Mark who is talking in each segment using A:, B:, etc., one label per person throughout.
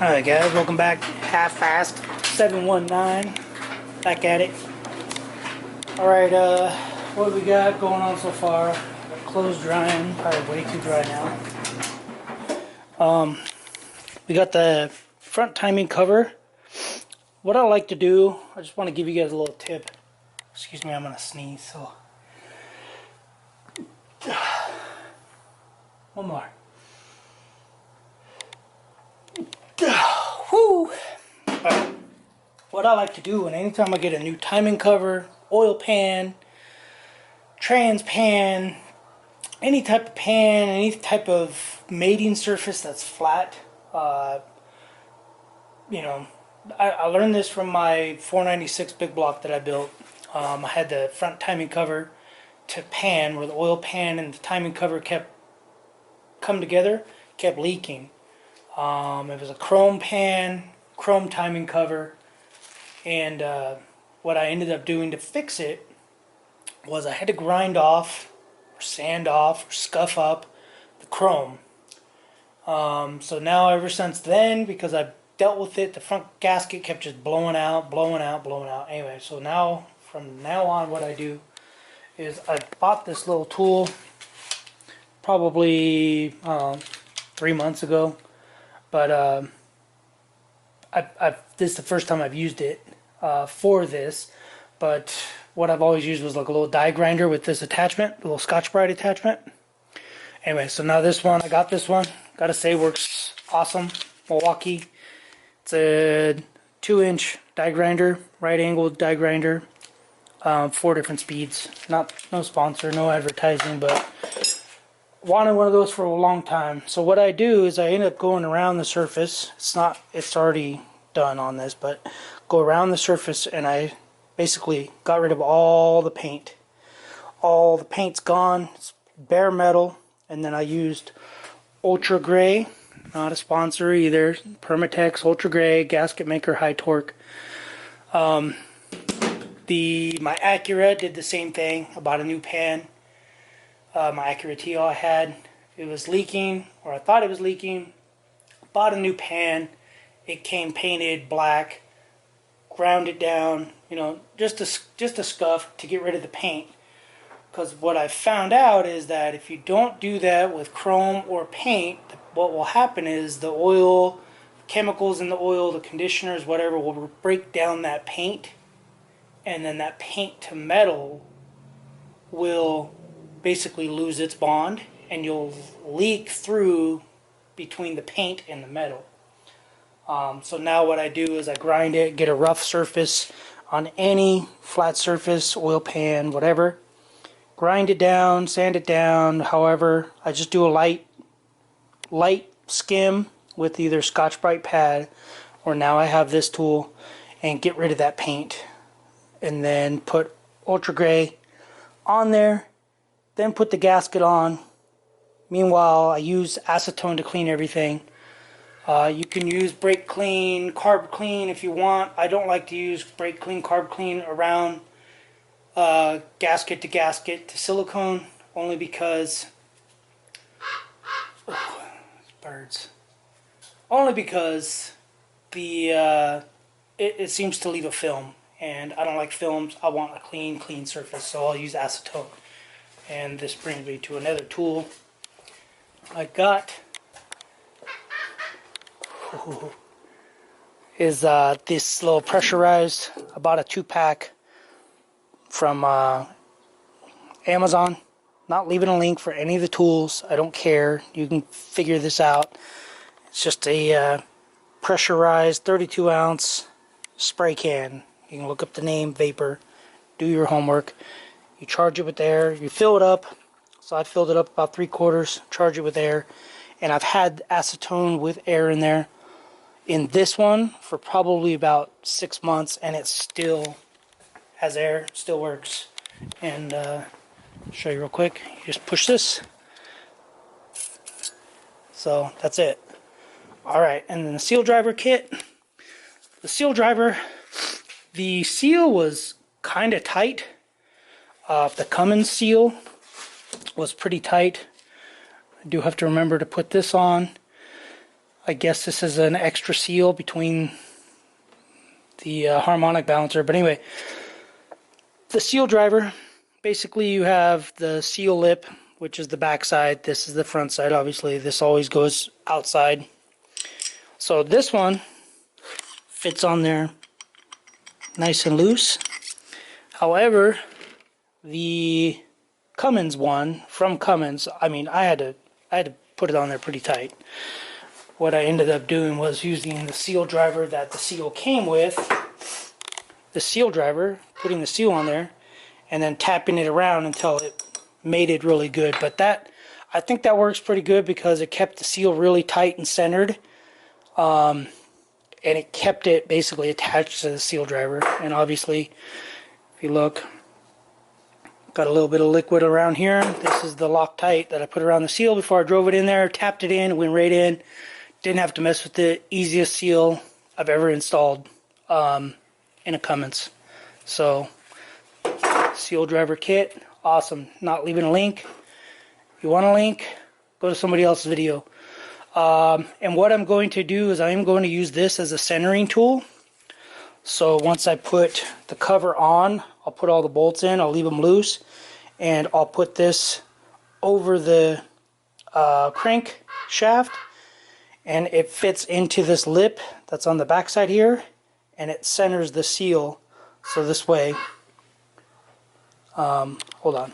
A: Alright guys, welcome back. Half-fast 719. Back at it. Alright, what we got going on so far? Clothes drying, probably way too dry now. We got the front timing cover. What I like to do, I just want to give you guys a little tip. Excuse me, I'm gonna sneeze, so one more. Whew. Right. What I like to do, and anytime I get a new timing cover, oil pan, trans pan, any type of pan, any type of mating surface that's flat, you know, I learned this from my 496 big block that I built. I had the front timing cover to pan, where the oil pan and the timing cover kept come together, kept leaking. It was a chrome pan, chrome timing cover, and what I ended up doing to fix it was I had to grind off, or sand off, or scuff up the chrome. So now ever since then, because I dealt with it, the front gasket kept just blowing out, blowing out, blowing out. Anyway, so now, from now on, what I do is I bought this little tool probably 3 months ago. But this is the first time I've used it for this. But what I've always used was like a little die grinder with this attachment, a little Scotch-Brite attachment. Anyway, so now this one, I got this one. Gotta say, works awesome. Milwaukee. It's a 2-inch die grinder, right-angled die grinder. 4 different speeds. No sponsor, no advertising, but wanted one of those for a long time. So what I do is I end up going around the surface. It's already done on this, but go around the surface, and I basically got rid of all the paint. All the paint's gone. It's bare metal. And then I used Ultra Gray, not a sponsor either. Permatex Ultra Gray gasket maker, high torque. My Acura did the same thing. I bought a new pan. My Acura TL I had, it was leaking, or I thought it was leaking. Bought a new pan. It came painted black. Ground it down, you know, just a scuff to get rid of the paint. Because what I found out is that if you don't do that with chrome or paint, what will happen is the oil, chemicals in the oil, the conditioners, whatever, will break down that paint, and then that paint to metal will basically lose its bond, and you'll leak through between the paint and the metal. So now what I do is I grind it, get a rough surface on any flat surface, oil pan, whatever. Grind it down, sand it down, however. I just do a light skim with either Scotch-Brite pad, or now I have this tool, and get rid of that paint. And then put Ultra Gray on there. Then put the gasket on. Meanwhile, I use acetone to clean everything. You can use brake clean, carb clean if you want. I don't like to use brake clean, carb clean around gasket to silicone, only because birds. Only because it seems to leave a film, and I don't like films. I want a clean surface, so I'll use acetone. And this brings me to another tool I got. Is this little pressurized. I bought a 2-pack from Amazon. Not leaving a link for any of the tools. I don't care. You can figure this out. It's just a pressurized 32-ounce spray can. You can look up the name, Vapor. Do your homework. You charge it with air, you fill it up. So I filled it up about 3/4, charge it with air. And I've had acetone with air in there, in this one, for probably about 6 months, and it still has air, still works. And I'll show you real quick. You just push this. So that's it. Alright, and then the seal driver kit. The seal driver, the seal was kind of tight. The Cummins seal was pretty tight. I do have to remember to put this on. I guess this is an extra seal between the harmonic balancer. But anyway, the seal driver, basically you have the seal lip, which is the back side. This is the front side. Obviously, this always goes outside. So this one fits on there nice and loose. However, the Cummins one from Cummins, I mean, I had to put it on there pretty tight. What I ended up doing was using the seal driver that the seal came with, the seal driver, putting the seal on there, and then tapping it around until it made it really good. But that, I think that works pretty good because it kept the seal really tight and centered. And it kept it basically attached to the seal driver. And obviously, if you look, got a little bit of liquid around here. This is the Loctite that I put around the seal before I drove it in there, tapped it in, went right in. Didn't have to mess with it. Easiest seal I've ever installed in a Cummins. So, seal driver kit, awesome. Not leaving a link. If you want a link, go to somebody else's video. And what I'm going to do is I am going to use this as a centering tool. So once I put the cover on, I'll put all the bolts in, I'll leave them loose, and I'll put this over the crank shaft, and it fits into this lip that's on the back side here, and it centers the seal. So this way, hold on.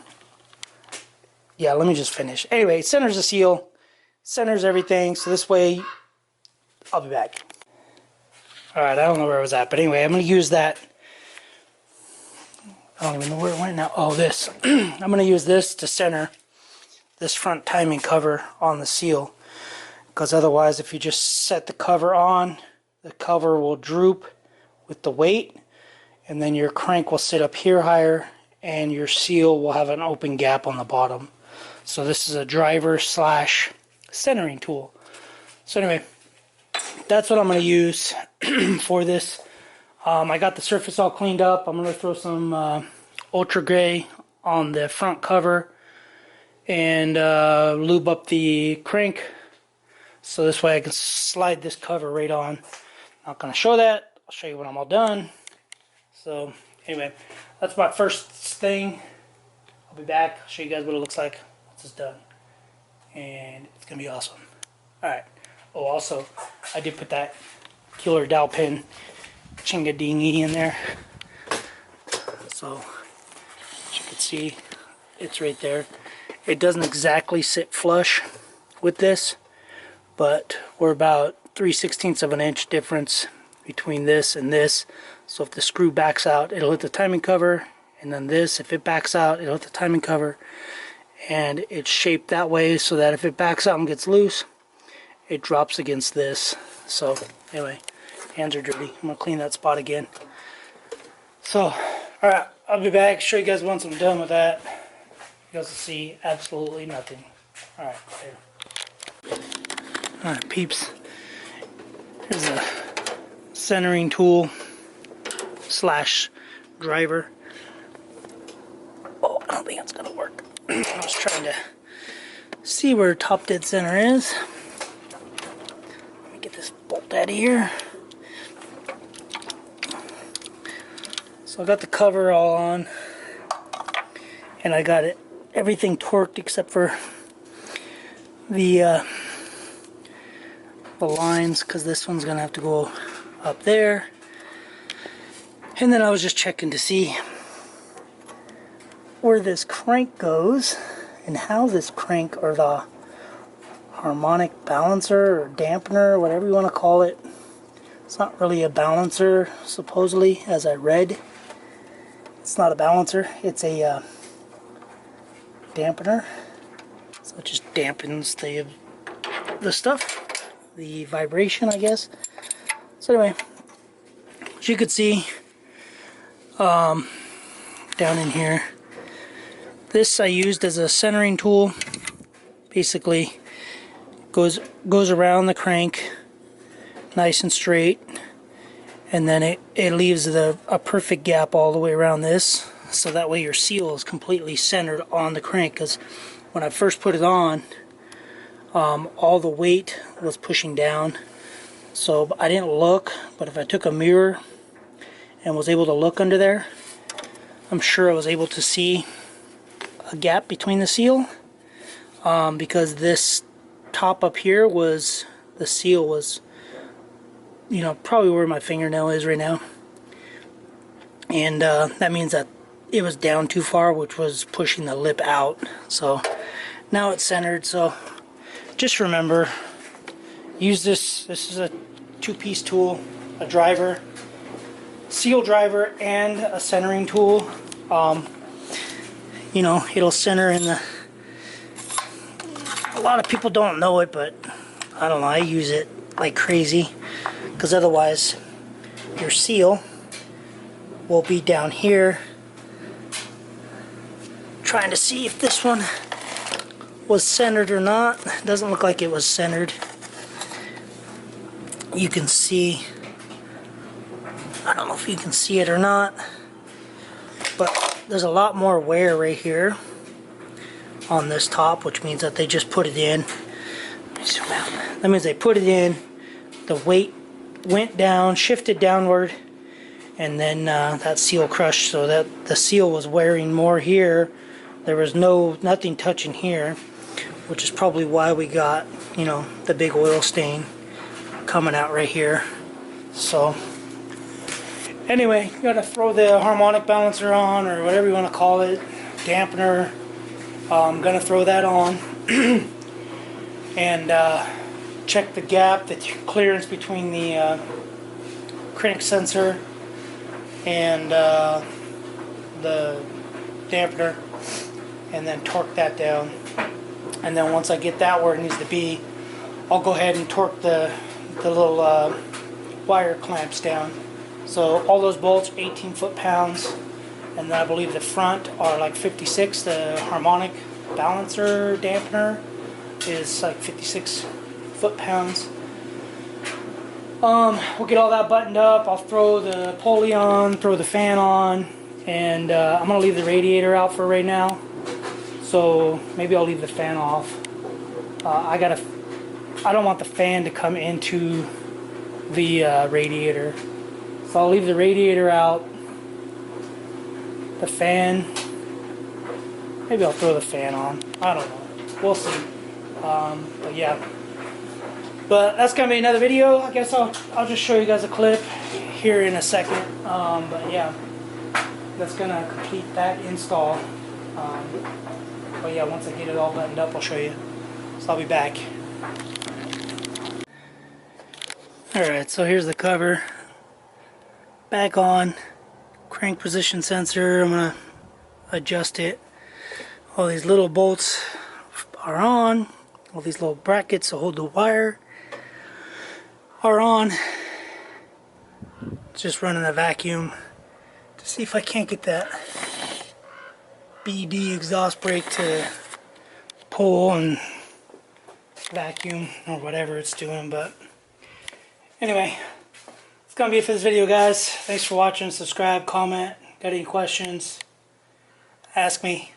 A: Yeah, let me just finish. Anyway, it centers the seal, centers everything, so this way, I'll be back. Alright, I don't know where I was at, but anyway, I'm going to use that. I don't even know where it went now. Oh, this. I'm going to use this to center this front timing cover on the seal. Because otherwise, if you just set the cover on, the cover will droop with the weight, and then your crank will sit up here higher, and your seal will have an open gap on the bottom. So this is a driver slash centering tool. So anyway, that's what I'm going to use for this. I got the surface all cleaned up. I'm going to throw some Ultra Gray on the front cover and lube up the crank, so this way I can slide this cover right on. Not going to show that. I'll show you when I'm all done. So anyway, that's my first thing. I'll be back. I'll show you guys what it looks like once it's done. And it's going to be awesome. Alright. Oh, also, I did put that killer dowel pin chinga-dingy in there. So, as you can see, it's right there. It doesn't exactly sit flush with this, but we're about 3/16 of an inch difference between this and this. So if the screw backs out, it'll hit the timing cover, and then this, if it backs out, it'll hit the timing cover. And it's shaped that way so that if it backs out and gets loose, it drops against this. So anyway, hands are dirty. I'm gonna clean that spot again. So, alright, I'll be back, show you guys once I'm done with that. You guys will see absolutely nothing. Alright, there. Alright, peeps. Here's a centering tool slash driver. Oh, I don't think it's gonna work. I was trying to see where top dead center is. Let me get this bolt out of here. So I got the cover all on, and I got everything torqued except for the lines, because this one's gonna have to go up there. And then I was just checking to see where this crank goes and how this crank, or the harmonic balancer or dampener, whatever you want to call it. It's not really a balancer, supposedly, as I read. It's not a balancer, it's a dampener. So it just dampens the stuff, the vibration, I guess. So anyway, as you can see, down in here, this I used as a centering tool. Basically, goes around the crank, nice and straight, and then it leaves a perfect gap all the way around this, so that way your seal is completely centered on the crank. Because when I first put it on, all the weight was pushing down. So I didn't look, but if I took a mirror and was able to look under there, I'm sure I was able to see a gap between the seal, because this top up here was, the seal was, you know, probably where my fingernail is right now, and that means that it was down too far, which was pushing the lip out. So now it's centered. So just remember, use this. This is a two-piece tool, a driver, seal driver, and a centering tool. You know, it'll center in the, a lot of people don't know it, but I don't know, I use it like crazy, because otherwise your seal will be down here. Trying to see if this one was centered or not. Doesn't look like it was centered. You can see, I don't know if you can see it or not, but there's a lot more wear right here on this top, which means that they just put it in. That means they put it in, the weight went down, shifted downward, and then that seal crushed, so that the seal was wearing more here. There was nothing touching here, which is probably why we got, you know, the big oil stain coming out right here. So anyway, you gotta throw the harmonic balancer on, or whatever you want to call it, dampener. I'm gonna throw that on and check the gap, the clearance between the crank sensor and the dampener, and then torque that down. And then once I get that where it needs to be, I'll go ahead and torque the little wire clamps down. So all those bolts 18 foot-pounds, and then I believe the front are like 56. The harmonic balancer dampener is like 56 foot-pounds. We'll get all that buttoned up. I'll throw the pulley on, throw the fan on, and I'm gonna leave the radiator out for right now. So maybe I'll leave the fan off. I don't want the fan to come into the radiator, so I'll leave the radiator out. The fan, maybe I'll throw the fan on. I don't know. We'll see. But yeah. But that's gonna be another video. I guess I'll just show you guys a clip here in a second. But yeah, that's gonna complete that install. But yeah, once I get it all buttoned up, I'll show you. So I'll be back. Alright, so here's the cover. Back on. Crank position sensor. I'm going to adjust it. All these little bolts are on. All these little brackets to hold the wire are on. Just running a vacuum to see if I can't get that BD exhaust brake to pull and vacuum or whatever it's doing. But anyway, it's gonna be it for this video, guys. Thanks for watching. Subscribe, comment. Got any questions, ask me.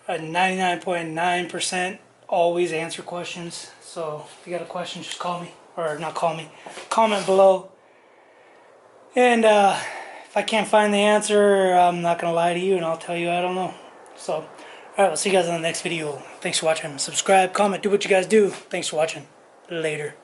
A: 99.9% always answer questions, so if you got a question, just call me, or not call me, comment below. And if I can't find the answer, I'm not gonna lie to you, and I'll tell you I don't know. So alright, we'll see you guys on the next video. Thanks for watching. Subscribe, comment, do what you guys do. Thanks for watching. Later.